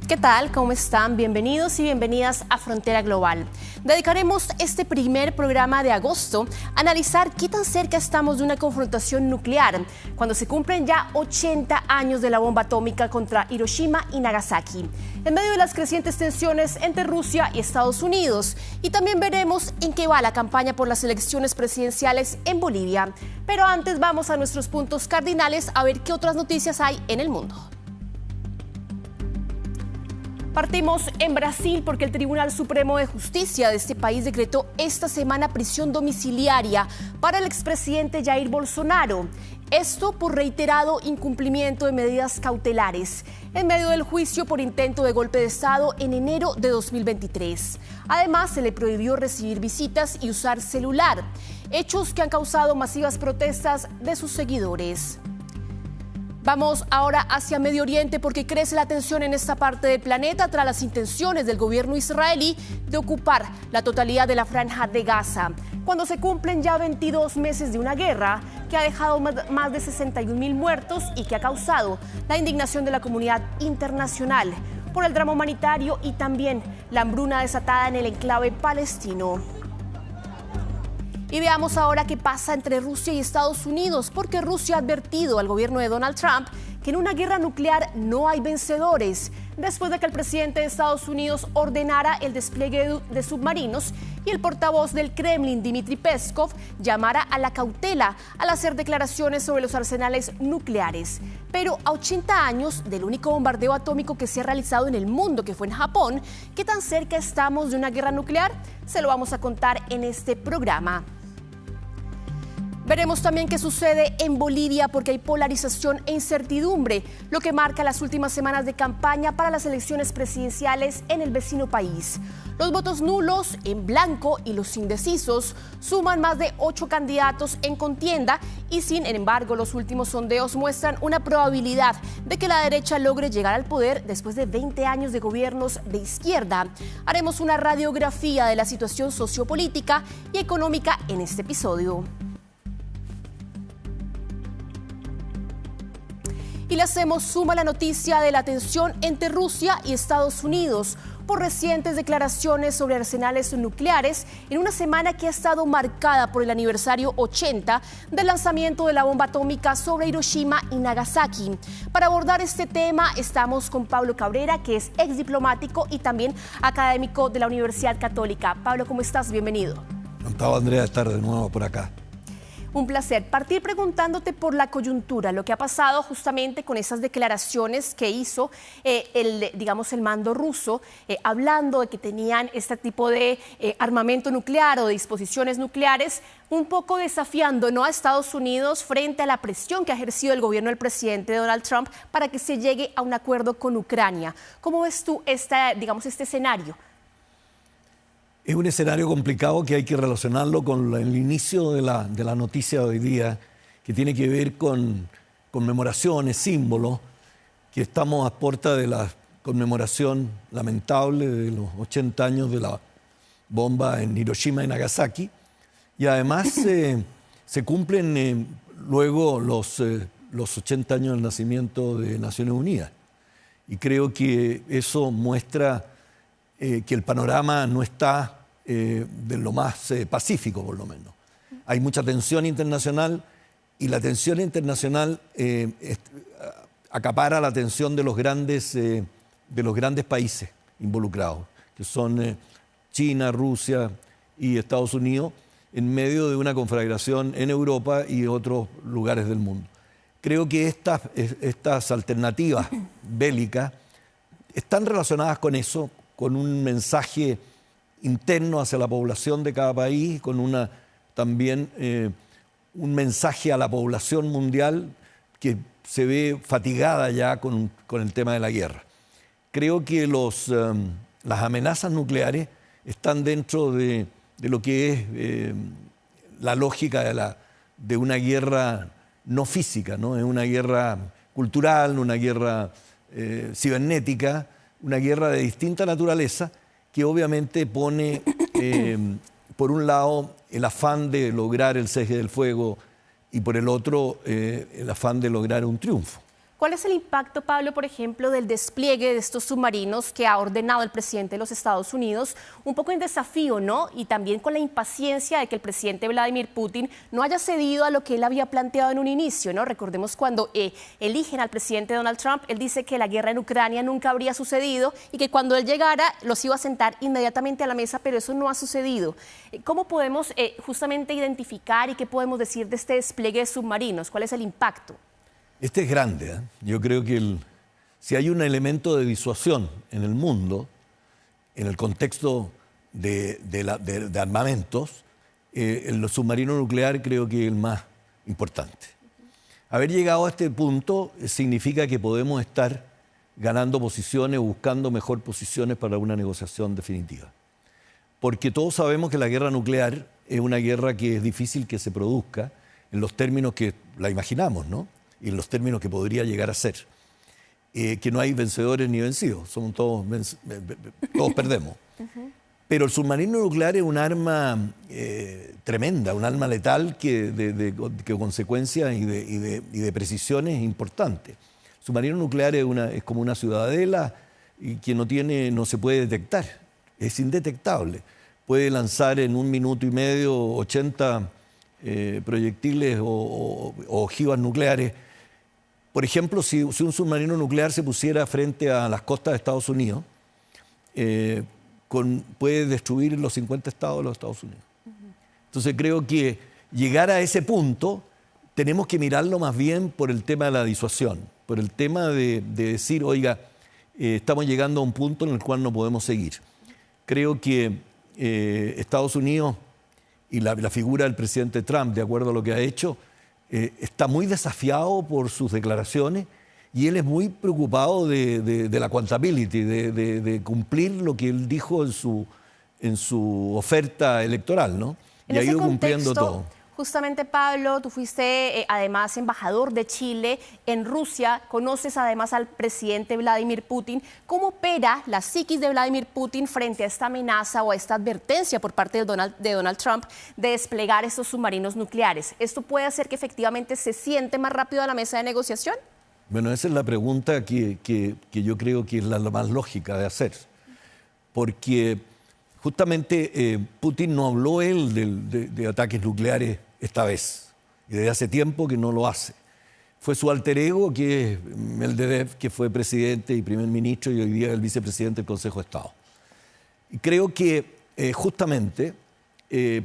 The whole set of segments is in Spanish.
¿Qué tal? ¿Cómo están? Bienvenidos y bienvenidas a Frontera Global. Dedicaremos este primer programa de agosto a analizar qué tan cerca estamos de una confrontación nuclear cuando se cumplen ya 80 años de la bomba atómica contra Hiroshima y Nagasaki, en medio de las crecientes tensiones entre Rusia y Estados Unidos. Y también veremos en qué va la campaña por las elecciones presidenciales en Bolivia. Pero antes vamos a nuestros puntos cardinales a ver qué otras noticias hay en el mundo. Partimos en Brasil porque el Tribunal Supremo de Justicia de este país decretó esta semana prisión domiciliaria para el expresidente Jair Bolsonaro. Esto por reiterado incumplimiento de medidas cautelares en medio del juicio por intento de golpe de Estado en enero de 2023. Además, se le prohibió recibir visitas y usar celular, hechos que han causado masivas protestas de sus seguidores. Vamos ahora hacia Medio Oriente porque crece la tensión en esta parte del planeta tras las intenciones del gobierno israelí de ocupar la totalidad de la franja de Gaza, cuando se cumplen ya 22 meses de una guerra que ha dejado más de 61.000 muertos y que ha causado la indignación de la comunidad internacional por el drama humanitario y también la hambruna desatada en el enclave palestino. Y veamos ahora qué pasa entre Rusia y Estados Unidos, porque Rusia ha advertido al gobierno de Donald Trump que en una guerra nuclear no hay vencedores, después de que el presidente de Estados Unidos ordenara el despliegue de submarinos y el portavoz del Kremlin, Dmitry Peskov, llamara a la cautela al hacer declaraciones sobre los arsenales nucleares. Pero a 80 años del único bombardeo atómico que se ha realizado en el mundo, que fue en Japón, ¿qué tan cerca estamos de una guerra nuclear? Se lo vamos a contar en este programa. Veremos también qué sucede en Bolivia porque hay polarización e incertidumbre, lo que marca las últimas semanas de campaña para las elecciones presidenciales en el vecino país. Los votos nulos, en blanco y los indecisos suman más de 8 candidatos en contienda y sin embargo los últimos sondeos muestran una probabilidad de que la derecha logre llegar al poder después de 20 años de gobiernos de izquierda. Haremos una radiografía de la situación sociopolítica y económica en este episodio. Y le hacemos suma la noticia de la tensión entre Rusia y Estados Unidos por recientes declaraciones sobre arsenales nucleares en una semana que ha estado marcada por el aniversario 80 del lanzamiento de la bomba atómica sobre Hiroshima y Nagasaki. Para abordar este tema estamos con Pablo Cabrera, que es ex diplomático y también académico de la Universidad Católica. Pablo, ¿cómo estás? Bienvenido. Encantado, Andrea, de estar de nuevo por acá. Un placer. Partir preguntándote por la coyuntura, lo que ha pasado justamente con esas declaraciones que hizo el mando ruso, hablando de que tenían este tipo de armamento nuclear o de disposiciones nucleares, un poco desafiando, ¿no?, a Estados Unidos frente a la presión que ha ejercido el gobierno del presidente Donald Trump para que se llegue a un acuerdo con Ucrania. ¿Cómo ves tú este escenario? Es un escenario complicado que hay que relacionarlo con el inicio de la noticia de hoy día, que tiene que ver con conmemoraciones, símbolos, que estamos a puerta de la conmemoración lamentable de los 80 años de la bomba en Hiroshima y Nagasaki. Y además se cumplen luego los 80 años del nacimiento de Naciones Unidas. Y creo que eso muestra que el panorama no está de lo más pacífico, por lo menos. Hay mucha tensión internacional y la tensión internacional acapara la atención de los grandes países involucrados, que son China, Rusia y Estados Unidos, en medio de una conflagración en Europa y otros lugares del mundo. Creo que estas alternativas bélicas están relacionadas con eso, con un mensaje interno hacia la población de cada país, con también un mensaje a la población mundial que se ve fatigada ya con el tema de la guerra. Creo que las amenazas nucleares están dentro de lo que es la lógica de una guerra no física, ¿no? Es una guerra cultural, una guerra cibernética, una guerra de distinta naturaleza que obviamente pone, por un lado, el afán de lograr el cese del fuego y por el otro, el afán de lograr un triunfo. ¿Cuál es el impacto, Pablo, por ejemplo, del despliegue de estos submarinos que ha ordenado el presidente de los Estados Unidos? Un poco en desafío, ¿no? Y también con la impaciencia de que el presidente Vladimir Putin no haya cedido a lo que él había planteado en un inicio, ¿no? Recordemos cuando eligen al presidente Donald Trump, él dice que la guerra en Ucrania nunca habría sucedido y que cuando él llegara los iba a sentar inmediatamente a la mesa, pero eso no ha sucedido. ¿Cómo podemos justamente identificar y qué podemos decir de este despliegue de submarinos? ¿Cuál es el impacto? Este es grande, ¿eh? Yo creo que si hay un elemento de disuasión en el mundo, en el contexto de armamentos, el submarino nuclear creo que es el más importante. Haber llegado a este punto significa que podemos estar ganando posiciones, buscando mejor posiciones para una negociación definitiva. Porque todos sabemos que la guerra nuclear es una guerra que es difícil que se produzca en los términos que la imaginamos, ¿no? Y en los términos que podría llegar a ser. Que no hay vencedores ni vencidos, todos perdemos. Pero el submarino nuclear es un arma tremenda, un arma letal que consecuencias y de precisiones importantes. El submarino nuclear es como una ciudadela y que no se puede detectar, es indetectable. Puede lanzar en 1 minuto y medio 80 proyectiles o ojivas nucleares. Por ejemplo, si un submarino nuclear se pusiera frente a las costas de Estados Unidos, puede destruir los 50 estados de los Estados Unidos. Entonces creo que llegar a ese punto tenemos que mirarlo más bien por el tema de la disuasión, por el tema de decir, oiga, estamos llegando a un punto en el cual no podemos seguir. Creo que Estados Unidos y la figura del presidente Trump, de acuerdo a lo que ha hecho, está muy desafiado por sus declaraciones y él es muy preocupado de la accountability, de cumplir lo que él dijo en su oferta electoral, ¿no? Y ha ido cumpliendo todo. Justamente, Pablo, tú fuiste además embajador de Chile en Rusia, conoces además al presidente Vladimir Putin. ¿Cómo opera la psiquis de Vladimir Putin frente a esta amenaza o a esta advertencia por parte de Donald Trump de desplegar estos submarinos nucleares? ¿Esto puede hacer que efectivamente se siente más rápido a la mesa de negociación? Bueno, esa es la pregunta que yo creo que es la más lógica de hacer. Porque justamente Putin no habló de ataques nucleares esta vez. Y desde hace tiempo que no lo hace. Fue su alter ego, que es Medvedev, que fue presidente y primer ministro y hoy día es el vicepresidente del Consejo de Estado. Y creo que justamente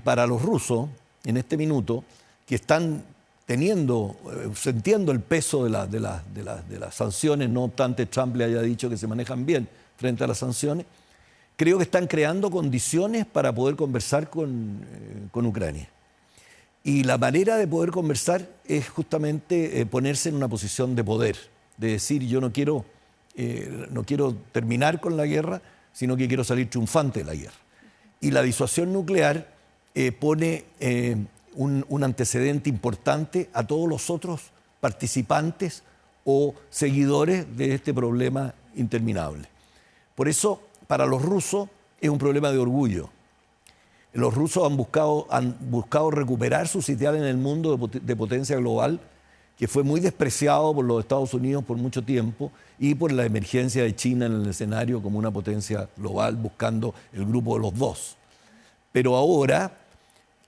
para los rusos, en este minuto, que están sintiendo el peso de las sanciones, no obstante Trump le haya dicho que se manejan bien frente a las sanciones, creo que están creando condiciones para poder conversar con Ucrania. Y la manera de poder conversar es justamente ponerse en una posición de poder, de decir yo no quiero terminar con la guerra, sino que quiero salir triunfante de la guerra. Y la disuasión nuclear pone un antecedente importante a todos los otros participantes o seguidores de este problema interminable. Por eso, para los rusos es un problema de orgullo. Los rusos han buscado recuperar su sitial en el mundo de potencia global, que fue muy despreciado por los Estados Unidos por mucho tiempo y por la emergencia de China en el escenario como una potencia global, buscando el grupo de los dos. Pero ahora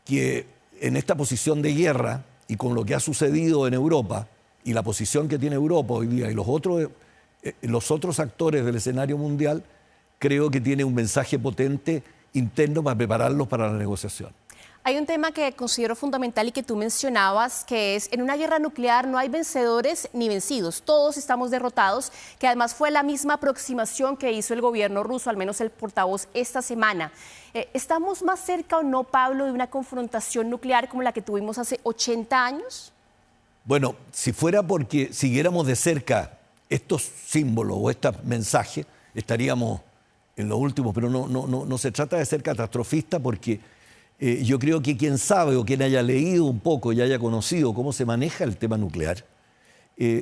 que en esta posición de guerra y con lo que ha sucedido en Europa y la posición que tiene Europa hoy día y los otros actores del escenario mundial, creo que tiene un mensaje potente interno para prepararlos para la negociación. Hay un tema que considero fundamental y que tú mencionabas, que es en una guerra nuclear no hay vencedores ni vencidos, todos estamos derrotados, que además fue la misma aproximación que hizo el gobierno ruso, al menos el portavoz esta semana. ¿Estamos más cerca o no, Pablo, de una confrontación nuclear como la que tuvimos hace 80 años? Bueno, si fuera porque siguiéramos de cerca estos símbolos o estos mensajes, estaríamos en lo último, pero no se trata de ser catastrofista porque yo creo que quien sabe o quien haya leído un poco y haya conocido cómo se maneja el tema nuclear,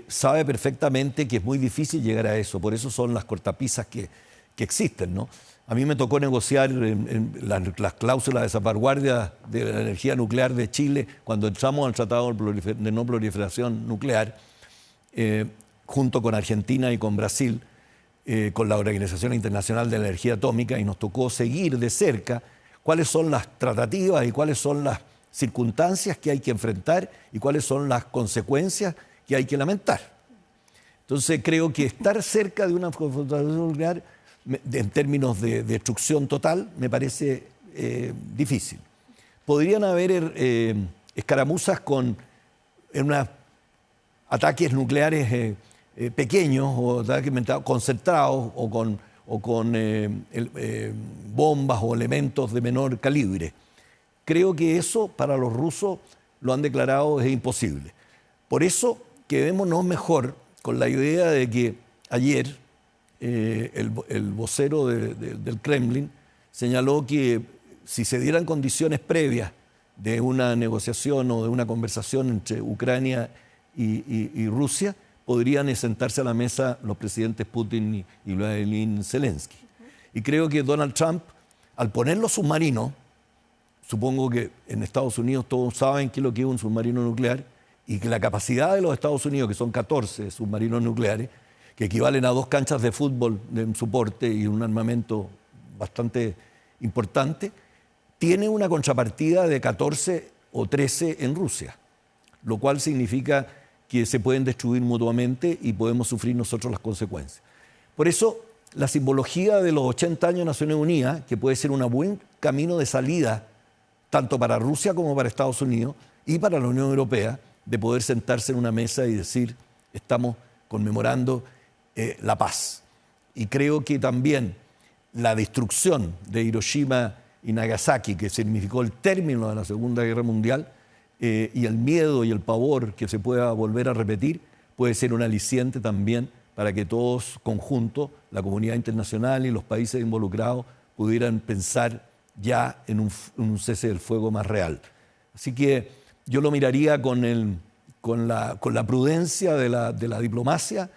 sabe perfectamente que es muy difícil llegar a eso. Por eso son las cortapisas que existen, ¿no? A mí me tocó negociar las cláusulas de salvaguardia de la energía nuclear de Chile cuando entramos al Tratado de No Proliferación Nuclear. junto con Argentina y con Brasil, con la Organización Internacional de la Energía Atómica, y nos tocó seguir de cerca cuáles son las tratativas y cuáles son las circunstancias que hay que enfrentar y cuáles son las consecuencias que hay que lamentar. Entonces creo que estar cerca de una confrontación nuclear en términos de destrucción total me parece difícil. Podrían haber escaramuzas con ataques nucleares pequeños o ataques concentrados o con bombas o elementos de menor calibre. Creo que eso para los rusos, lo han declarado, es imposible. Por eso quedémonos mejor con la idea de que ayer el vocero del Kremlin señaló que si se dieran condiciones previas de una negociación o de una conversación entre Ucrania y Rusia, podrían sentarse a la mesa los presidentes Putin y Vladimir Zelensky. Y creo que Donald Trump, al poner los submarinos, supongo que en Estados Unidos todos saben qué es lo que es un submarino nuclear, y que la capacidad de los Estados Unidos, que son 14 submarinos nucleares, que equivalen a 2 canchas de fútbol de un soporte y un armamento bastante importante, tiene una contrapartida de 14 o 13 en Rusia, lo cual significa que se pueden destruir mutuamente y podemos sufrir nosotros las consecuencias. Por eso, la simbología de los 80 años de Naciones Unidas, que puede ser un buen camino de salida, tanto para Rusia como para Estados Unidos y para la Unión Europea, de poder sentarse en una mesa y decir, estamos conmemorando la paz. Y creo que también la destrucción de Hiroshima y Nagasaki, que significó el término de la Segunda Guerra Mundial, y el miedo y el pavor que se pueda volver a repetir, puede ser un aliciente también para que todos conjuntos, la comunidad internacional y los países involucrados, pudieran pensar ya en un cese del fuego más real. Así que yo lo miraría con la prudencia de la diplomacia,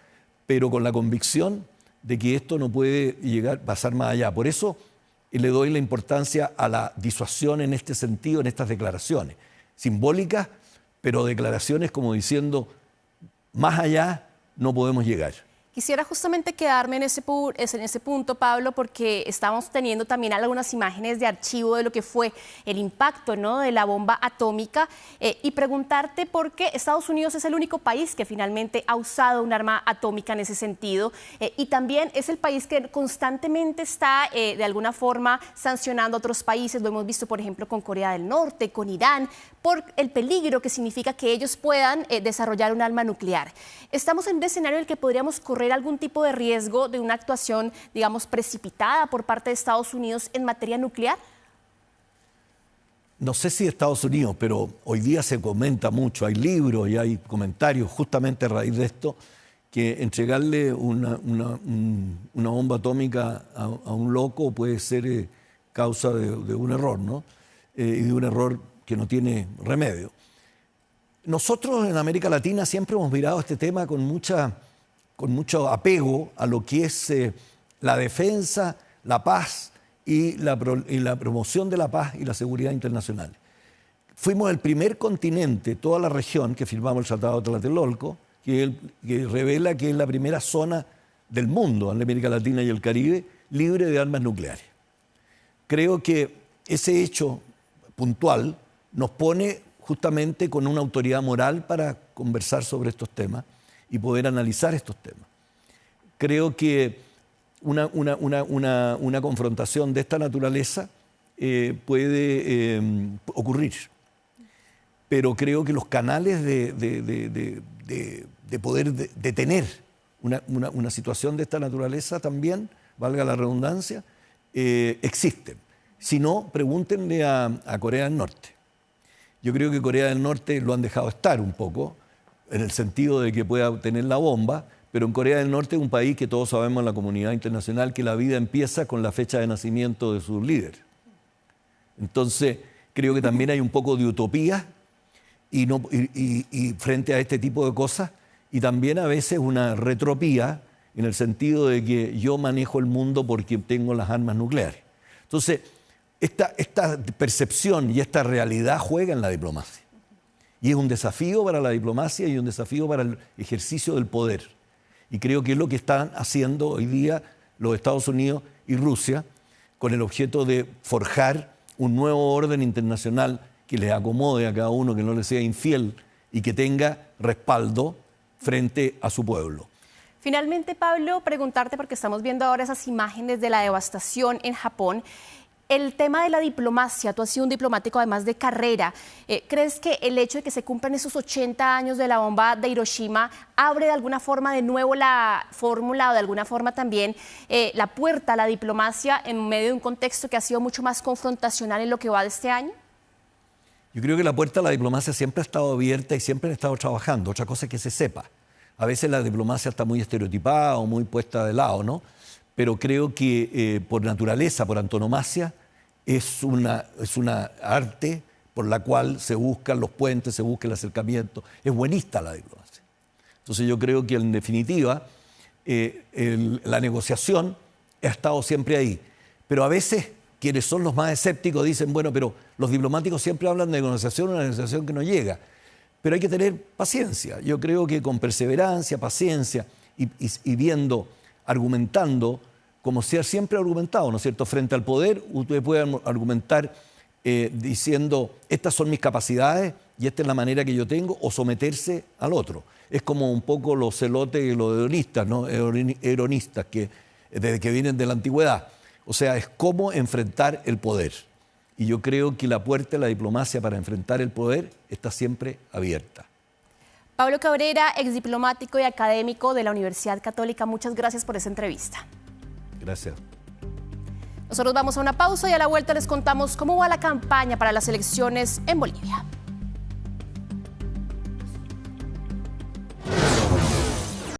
pero con la convicción de que esto no puede pasar más allá. Por eso le doy la importancia a la disuasión en este sentido, en estas declaraciones simbólicas, pero declaraciones como diciendo, más allá no podemos llegar. Quisiera justamente quedarme en ese punto, Pablo, porque estamos teniendo también algunas imágenes de archivo de lo que fue el impacto, ¿no?, de la bomba atómica, y preguntarte por qué Estados Unidos es el único país que finalmente ha usado un arma atómica en ese sentido, y también es el país que constantemente está de alguna forma sancionando a otros países. Lo hemos visto, por ejemplo, con Corea del Norte, con Irán, por el peligro que significa que ellos puedan desarrollar un arma nuclear. Estamos en un escenario en el que podríamos correr algún tipo de riesgo de una actuación, digamos, precipitada por parte de Estados Unidos en materia nuclear. No sé si Estados Unidos, pero hoy día se comenta mucho, hay libros y hay comentarios justamente a raíz de esto, que entregarle una bomba atómica a un loco puede ser causa de un error, ¿no? Y de un error que no tiene remedio. Nosotros en América Latina siempre hemos mirado este tema con mucho apego a lo que es la defensa, la paz y la promoción de la paz y la seguridad internacional. Fuimos el primer continente, toda la región, que firmamos el Tratado de Tlatelolco, que revela que es la primera zona del mundo, en América Latina y el Caribe, libre de armas nucleares. Creo que ese hecho puntual nos pone justamente con una autoridad moral para conversar sobre estos temas y poder analizar estos temas. Creo que una confrontación de esta naturaleza puede ocurrir, pero creo que los canales de poder detener una situación de esta naturaleza también, valga la redundancia, existen. Si no, pregúntenle a Corea del Norte. Yo creo que Corea del Norte lo han dejado estar un poco, en el sentido de que pueda tener la bomba, pero en Corea del Norte es un país que todos sabemos en la comunidad internacional que la vida empieza con la fecha de nacimiento de su líder. Entonces, creo que también hay un poco de utopía y frente a este tipo de cosas, y también a veces una retropía en el sentido de que yo manejo el mundo porque tengo las armas nucleares. Entonces, esta percepción y esta realidad juega en la diplomacia. Y es un desafío para la diplomacia y un desafío para el ejercicio del poder. Y creo que es lo que están haciendo hoy día los Estados Unidos y Rusia, con el objeto de forjar un nuevo orden internacional que les acomode a cada uno, que no les sea infiel y que tenga respaldo frente a su pueblo. Finalmente, Pablo, preguntarte, porque estamos viendo ahora esas imágenes de la devastación en Japón, el tema de la diplomacia. Tú has sido un diplomático además de carrera. ¿Crees que el hecho de que se cumplan esos 80 años de la bomba de Hiroshima abre de alguna forma de nuevo la fórmula o de alguna forma también la puerta a la diplomacia en medio de un contexto que ha sido mucho más confrontacional en lo que va de este año? Yo creo que la puerta a la diplomacia siempre ha estado abierta y siempre han estado trabajando. Otra cosa es que se sepa. A veces la diplomacia está muy estereotipada o muy puesta de lado, ¿no? Pero creo que por naturaleza, por antonomasia, es una arte por la cual se buscan los puentes, se busca el acercamiento. Es buenista la diplomacia. Entonces yo creo que en definitiva la negociación ha estado siempre ahí. Pero a veces quienes son los más escépticos dicen, bueno, pero los diplomáticos siempre hablan de negociación, una negociación que no llega. Pero hay que tener paciencia. Yo creo que con perseverancia, paciencia y viendo, argumentando, como se ha siempre argumentado, ¿no es cierto? Frente al poder, usted puede argumentar diciendo, estas son mis capacidades y esta es la manera que yo tengo, o someterse al otro. Es como un poco los celotes y los hedonistas, ¿no? Heronistas, que desde que vienen de la antigüedad. O sea, es cómo enfrentar el poder. Y yo creo que la puerta de la diplomacia para enfrentar el poder está siempre abierta. Pablo Cabrera, exdiplomático y académico de la Universidad Católica, muchas gracias por esa entrevista. Gracias. Nosotros vamos a una pausa y a la vuelta les contamos cómo va la campaña para las elecciones en Bolivia.